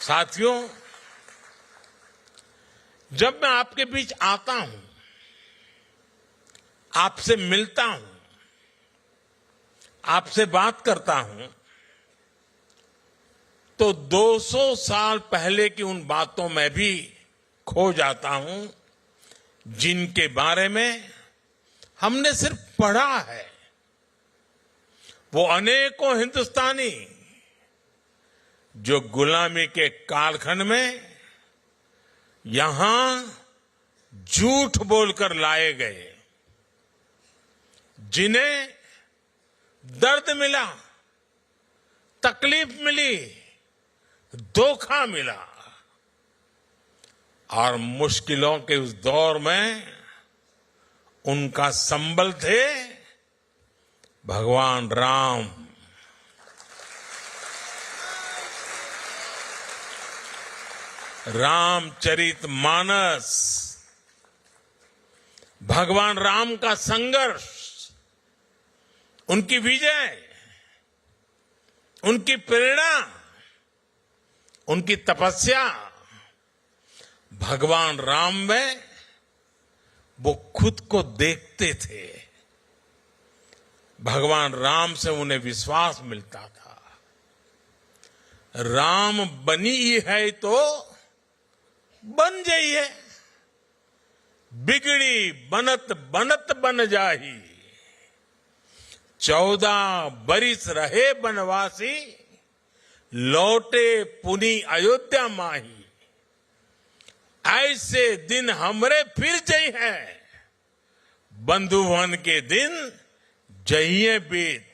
साथियों, जब मैं आपके बीच आता हूं, आपसे मिलता हूं, आपसे बात करता हूं, तो 200 साल पहले की उन बातों में भी खो जाता हूं जिनके बारे में हमने सिर्फ पढ़ा है। वो अनेकों हिंदुस्तानी जो गुलामी के कालखंड में यहां झूठ बोलकर लाए गए, जिन्हें दर्द मिला, तकलीफ मिली, धोखा मिला और मुश्किलों के उस दौर में उनका संबल थे भगवान राम। रामचरितमानस, भगवान राम का संघर्ष, उनकी विजय, उनकी प्रेरणा, उनकी तपस्या, भगवान राम में वो खुद को देखते थे। भगवान राम से उन्हें विश्वास मिलता था। राम बनी है तो बन जाइए, बिगड़ी बनत बनत बन जाही। 14 बरिस रहे बनवासी, लौटे पुनी अयोध्या माही। ऐसे दिन हमरे फिर जई है, बंधुवन के दिन जइए बीत।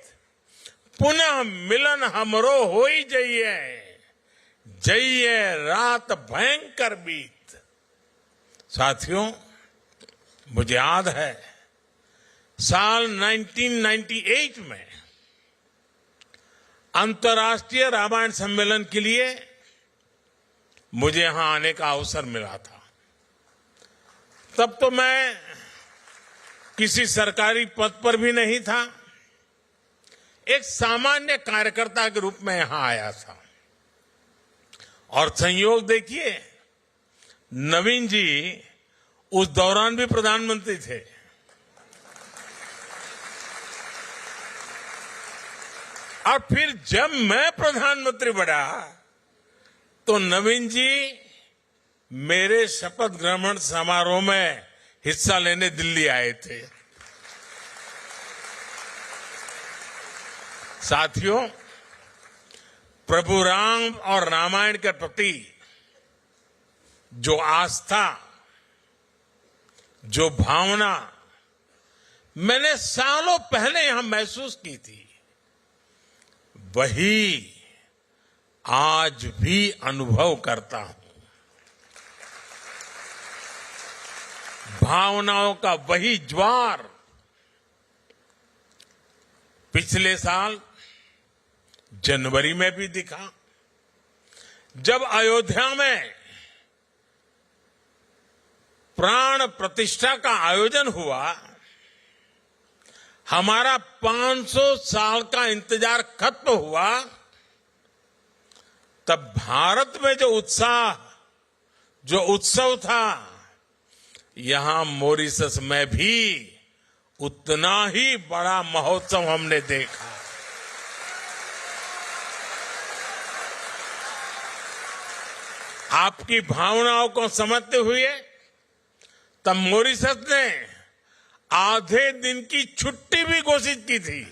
पुनः मिलन हमरो होई जइए, जइए रात भयंकर बीत। साथियों, मुझे याद है साल 1998 में अंतर्राष्ट्रीय रामायण सम्मेलन के लिए मुझे यहां आने का अवसर मिला था। तब तो मैं किसी सरकारी पद पर भी नहीं था, एक सामान्य कार्यकर्ता के रूप में यहां आया था। और संयोग देखिए, नवीन जी उस दौरान भी प्रधानमंत्री थे। और फिर जब मैं प्रधानमंत्री बना तो नवीन जी मेरे शपथ ग्रहण समारोह में हिस्सा लेने दिल्ली आए थे। साथियों, प्रभु राम और रामायण के प्रति जो आस्था, जो भावना मैंने सालों पहले यहां महसूस की थी, वही आज भी अनुभव करता हूं। भावनाओं का वही ज्वार पिछले साल जनवरी में भी दिखा, जब अयोध्या में प्राण प्रतिष्ठा का आयोजन हुआ। हमारा 500 साल का इंतजार खत्म हुआ। तब भारत में जो उत्साह, जो उत्सव था, यहां मॉरिशस में भी उतना ही बड़ा महोत्सव हमने देखा। आपकी भावनाओं को समझते हुए तब मॉरिशस ने आधे दिन की छुट्टी भी घोषित की थी।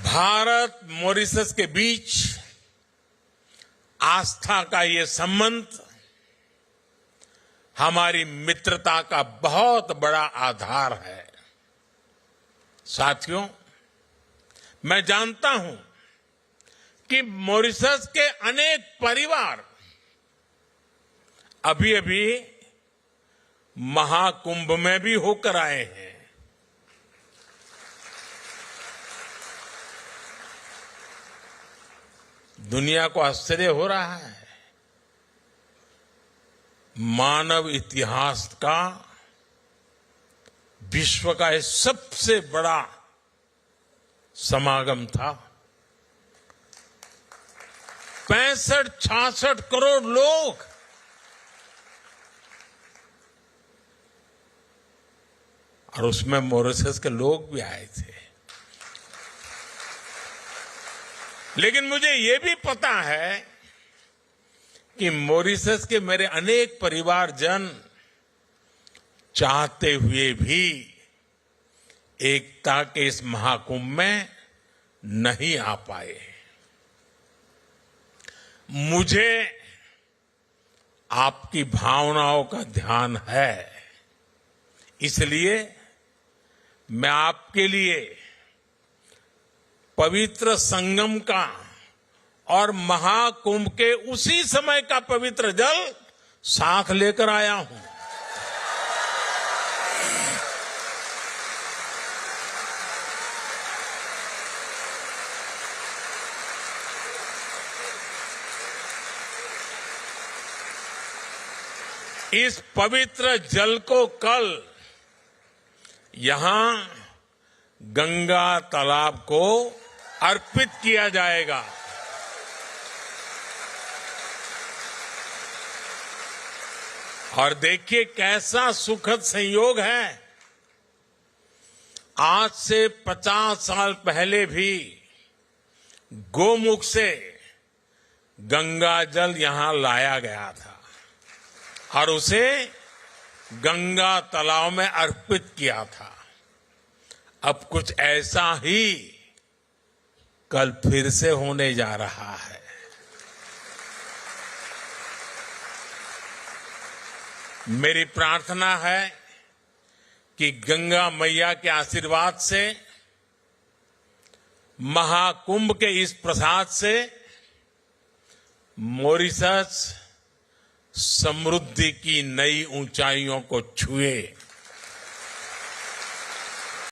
भारत मॉरिशस के बीच आस्था का ये संबंध हमारी मित्रता का बहुत बड़ा आधार है। साथियों, मैं जानता हूं कि मॉरिशस के अनेक परिवार अभी अभी महाकुंभ में भी होकर आए हैं। दुनिया को आश्चर्य हो रहा है। मानव इतिहास का, विश्व का सबसे बड़ा समागम था। 65-66 करोड़ लोग और उसमें मॉरिशस के लोग भी आए थे। लेकिन मुझे ये भी पता है कि मॉरिशस के मेरे अनेक परिवारजन चाहते हुए भी एकता के इस महाकुंभ में नहीं आ पाए। मुझे आपकी भावनाओं का ध्यान है, इसलिए मैं आपके लिए पवित्र संगम का और महाकुंभ के उसी समय का पवित्र जल साथ लेकर आया हूं। इस पवित्र जल को कल यहां गंगा तालाब को अर्पित किया जाएगा। और देखिए कैसा सुखद संयोग है। आज से 50 साल पहले भी गोमुख से गंगा जल यहां लाया गया था और उसे गंगा तालाब में अर्पित किया था। अब कुछ ऐसा ही कल फिर से होने जा रहा है। मेरी प्रार्थना है कि गंगा मैया के आशीर्वाद से, महाकुंभ के इस प्रसाद से मॉरिशस समृद्धि की नई ऊंचाइयों को छुए।